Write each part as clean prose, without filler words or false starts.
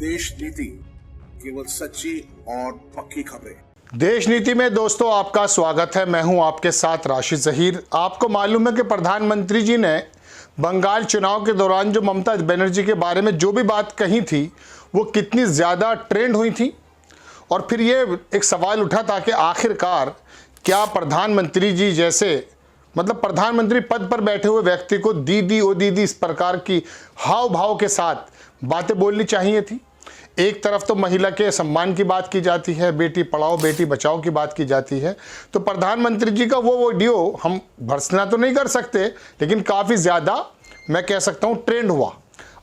देश नीति, केवल सच्ची और पक्की खबरें। देश नीति में दोस्तों आपका स्वागत है। मैं हूं आपके साथ राशिद ज़हीर। आपको मालूम है कि प्रधानमंत्री जी ने बंगाल चुनाव के दौरान जो ममता बनर्जी के बारे में जो भी बात कही थी वो कितनी ज़्यादा ट्रेंड हुई थी। और फिर ये एक सवाल उठा था कि आखिरकार क्या प्रधानमंत्री जी जैसे प्रधानमंत्री पद पर बैठे हुए व्यक्ति को दीदी ओ दीदी इस प्रकार की हाव भाव के साथ बातें बोलनी चाहिए थी। एक तरफ तो महिला के सम्मान की बात की जाती है, बेटी पढ़ाओ बेटी बचाओ की बात की जाती है, तो प्रधानमंत्री जी का वो वीडियो हम भर्त्सना तो नहीं कर सकते, लेकिन काफ़ी ज़्यादा मैं कह सकता हूँ ट्रेंड हुआ।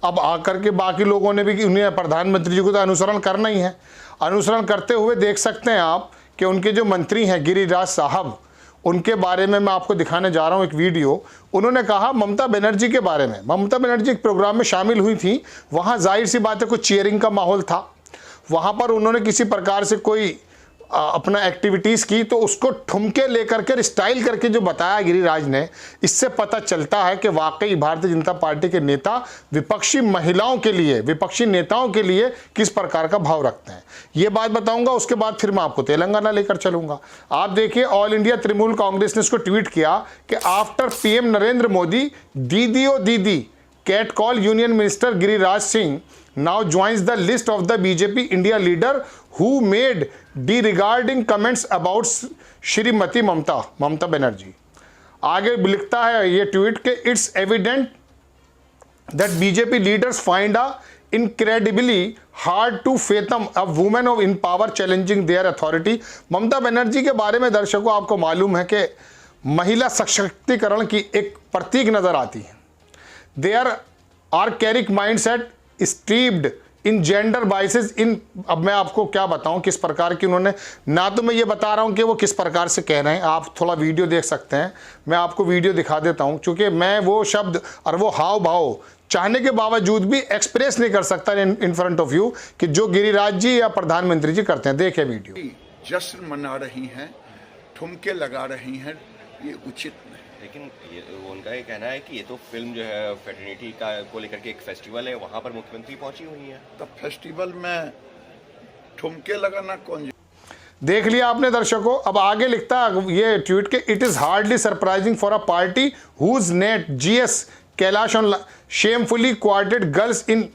अब आकर के बाकी लोगों ने भी उन्हें प्रधानमंत्री जी को तो अनुसरण करना ही है। अनुसरण करते हुए देख सकते हैं आप कि उनके जो मंत्री हैं गिरिराज साहब, उनके बारे में मैं आपको दिखाने जा रहा हूं एक वीडियो। उन्होंने कहा ममता बनर्जी के बारे में, ममता बनर्जी एक प्रोग्राम में शामिल हुई थी, वहां जाहिर सी बात है कुछ चीयरिंग का माहौल था। वहां पर उन्होंने किसी प्रकार से कोई अपना एक्टिविटीज़ की तो उसको ठुमके लेकर के स्टाइल करके जो बताया गिरिराज ने, इससे पता चलता है कि वाकई भारतीय जनता पार्टी के नेता विपक्षी महिलाओं के लिए, विपक्षी नेताओं के लिए किस प्रकार का भाव रखते हैं। ये बात बताऊंगा, उसके बाद फिर मैं आपको तेलंगाना लेकर चलूंगा। आप देखिए, ऑल इंडिया तृणमूल कांग्रेस ने इसको ट्वीट किया कि आफ्टर पीएम नरेंद्र मोदी दीदी ओ दीदी cat call union minister Giriraj Singh now joins the list of the BJP India leader who made disregarding comments about Shrimati Mamata Banerjee. आगे लिखता है ये ट्वीट के it's evident that BJP leaders find a incredibly hard to fathom a woman of in power challenging their authority। Mamata Banerjee के बारे में दर्शकों आपको मालूम है कि महिला सशक्तिकरण की एक प्रतीक नजर आती है। Their archaic mindset steeped in gender biases in, अब मैं आपको क्या बताऊं किस प्रकार की उन्होंने, ना तो मैं ये बता रहा हूं कि वो किस प्रकार से कह रहे हैं, आप थोड़ा वीडियो देख सकते हैं। मैं आपको वीडियो दिखा देता हूं, क्योंकि मैं वो शब्द और वो हाव भाव चाहने के बावजूद भी एक्सप्रेस नहीं कर सकता इन फ्रंट ऑफ यू कि जो गिरिराज जी या प्रधानमंत्री जी करते हैं। देखिए वीडियो। जश्न मना रही हैं, ठुमके लगा रही हैं, ये उचित नहीं। लेकिन ये उनका ये कहना है कि ये तो फिल्म जो है फेटर्निटी का को लेकर के एक फेस्टिवल है, वहां पर मुख्यमंत्री पहुंची हुई है। तब फेस्टिवल में ठुमके लगाना कौन? देख लिया आपने दर्शकों। अब आगे लिखता है ये ट्वीट के it is hardly surprising for a party whose नेट जीएस Kailash on shamefully quoted girls in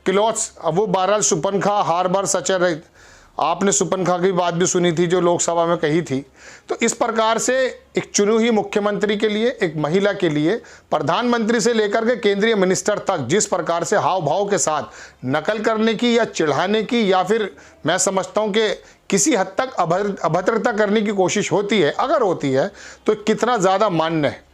clothes. अब वो बहरहाल सुपनखा हार्बर सचर, आपने सुपनखा की बात भी सुनी थी जो लोकसभा में कही थी। तो इस प्रकार से एक चुनी हुई मुख्यमंत्री के लिए, एक महिला के लिए, प्रधानमंत्री से लेकर के केंद्रीय मिनिस्टर तक जिस प्रकार से हाव भाव के साथ नकल करने की या चिढ़ाने की या फिर मैं समझता हूं कि किसी हद तक अभद्रता करने की कोशिश होती है, अगर होती है तो कितना ज़्यादा मान्य है।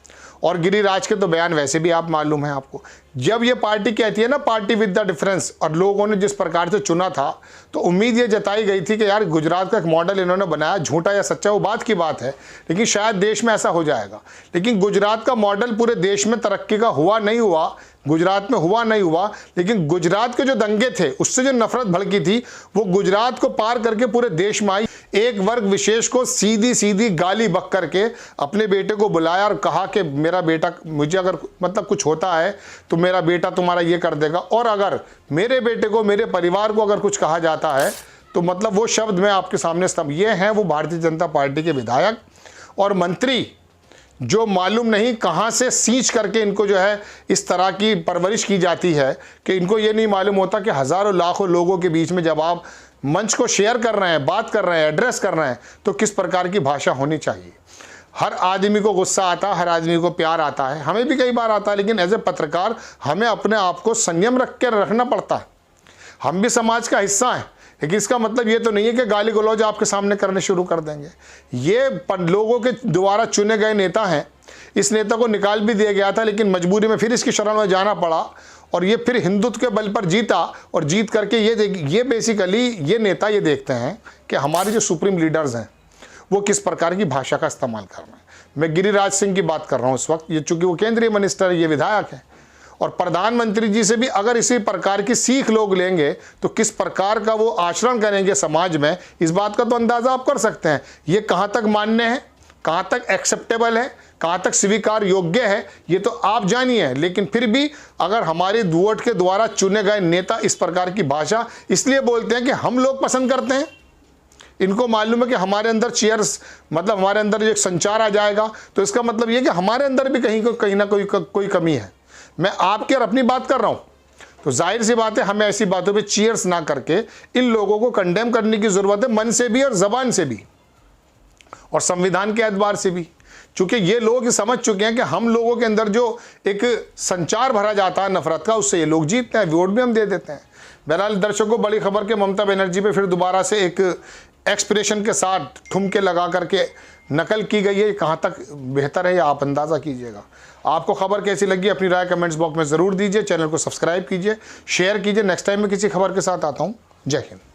और गिरिराज के तो बयान वैसे भी आप मालूम है आपको, जब ये पार्टी कहती है ना पार्टी विद द डिफरेंस, और लोगों ने जिस प्रकार से चुना था तो उम्मीद ये जताई गई थी कि यार गुजरात का एक मॉडल इन्होंने बनाया, झूठा या सच्चा वो बात की बात है, लेकिन शायद देश में ऐसा हो जाएगा। लेकिन गुजरात का मॉडल पूरे देश में तरक्की का हुआ नहीं हुआ, गुजरात में हुआ नहीं हुआ, लेकिन गुजरात के जो दंगे थे उससे जो नफरत भड़की थी वो गुजरात को पार करके पूरे देश में आई। एक वर्ग विशेष को सीधी सीधी गाली बक करके अपने बेटे को बुलाया और कहा कि मेरा बेटा, मुझे अगर कुछ होता है तो मेरा बेटा तुम्हारा ये कर देगा, और अगर मेरे बेटे को, मेरे परिवार को अगर कुछ कहा जाता है तो वो शब्द मैं आपके सामने ये हैं वो भारतीय जनता पार्टी के विधायक और मंत्री जो मालूम नहीं कहां से सींच करके इनको जो है इस तरह की परवरिश की जाती है कि इनको ये नहीं मालूम होता कि हज़ारों लाखों लोगों के बीच में जब आप मंच को शेयर कर रहे हैं, बात कर रहे हैं, एड्रेस कर रहे हैं, तो किस प्रकार की भाषा होनी चाहिए। हर आदमी को गुस्सा आता है, हर आदमी को प्यार आता है, हमें भी कई बार आता है, लेकिन एज ए पत्रकार हमें अपने आप को संयम रख कर रखना पड़ता है। हम भी समाज का हिस्सा हैं, लेकिन इसका मतलब ये तो नहीं है कि गाली गलौज आपके सामने करने शुरू कर देंगे। ये लोगों के द्वारा चुने गए नेता हैं, इस नेता को निकाल भी दिया गया था, लेकिन मजबूरी में फिर इसकी शरण में जाना पड़ा और ये फिर हिंदुत्व के बल पर जीता, और जीत करके ये बेसिकली ये नेता ये देखते हैं कि हमारे जो सुप्रीम लीडर्स हैं वो किस प्रकार की भाषा का इस्तेमाल कर रहे हैं। मैं गिरिराज सिंह की बात कर रहा हूँ इस वक्त, ये चूँकि वो केंद्रीय मिनिस्टर है, ये विधायक है, और प्रधानमंत्री जी से भी अगर इसी प्रकार की सीख लोग लेंगे तो किस प्रकार का वो आचरण करेंगे समाज में, इस बात का तो अंदाज़ा आप कर सकते हैं। ये कहाँ तक मान्य है, कहाँ तक एक्सेप्टेबल है, कहाँ तक स्वीकार योग्य है ये तो आप जानिए, लेकिन फिर भी अगर हमारे वोट के द्वारा चुने गए नेता इस प्रकार की भाषा इसलिए बोलते हैं कि हम लोग पसंद करते हैं, इनको मालूम है कि हमारे अंदर चीयर्स मतलब हमारे अंदर एक संचार आ जाएगा, तो इसका मतलब ये कि हमारे अंदर भी कहीं ना कोई कमी है। मैं आपकी और अपनी बात कर रहा हूँ, तो जाहिर सी बात है हमें ऐसी बातों पे चीयर्स ना करके इन लोगों को कंडेम करने की ज़रूरत है, मन से भी और ज़बान से भी और संविधान के एतबार से भी, चूँकि ये लोग समझ चुके हैं कि हम लोगों के अंदर जो एक संचार भरा जाता है नफरत का, उससे ये लोग जीतते हैं, वोट भी हम दे देते हैं। बहरहाल दर्शकों, बड़ी खबर के ममता बनर्जी पे फिर दोबारा से एक एक्सप्रेशन के साथ ठुमके लगा करके नकल की गई है, कहाँ तक बेहतर है या आप अंदाज़ा कीजिएगा। आपको खबर कैसी लगी अपनी राय कमेंट्स बॉक्स में ज़रूर दीजिए, चैनल को सब्सक्राइब कीजिए, शेयर कीजिए। नेक्स्ट टाइम मैं किसी खबर के साथ आता हूँ। जय हिंद।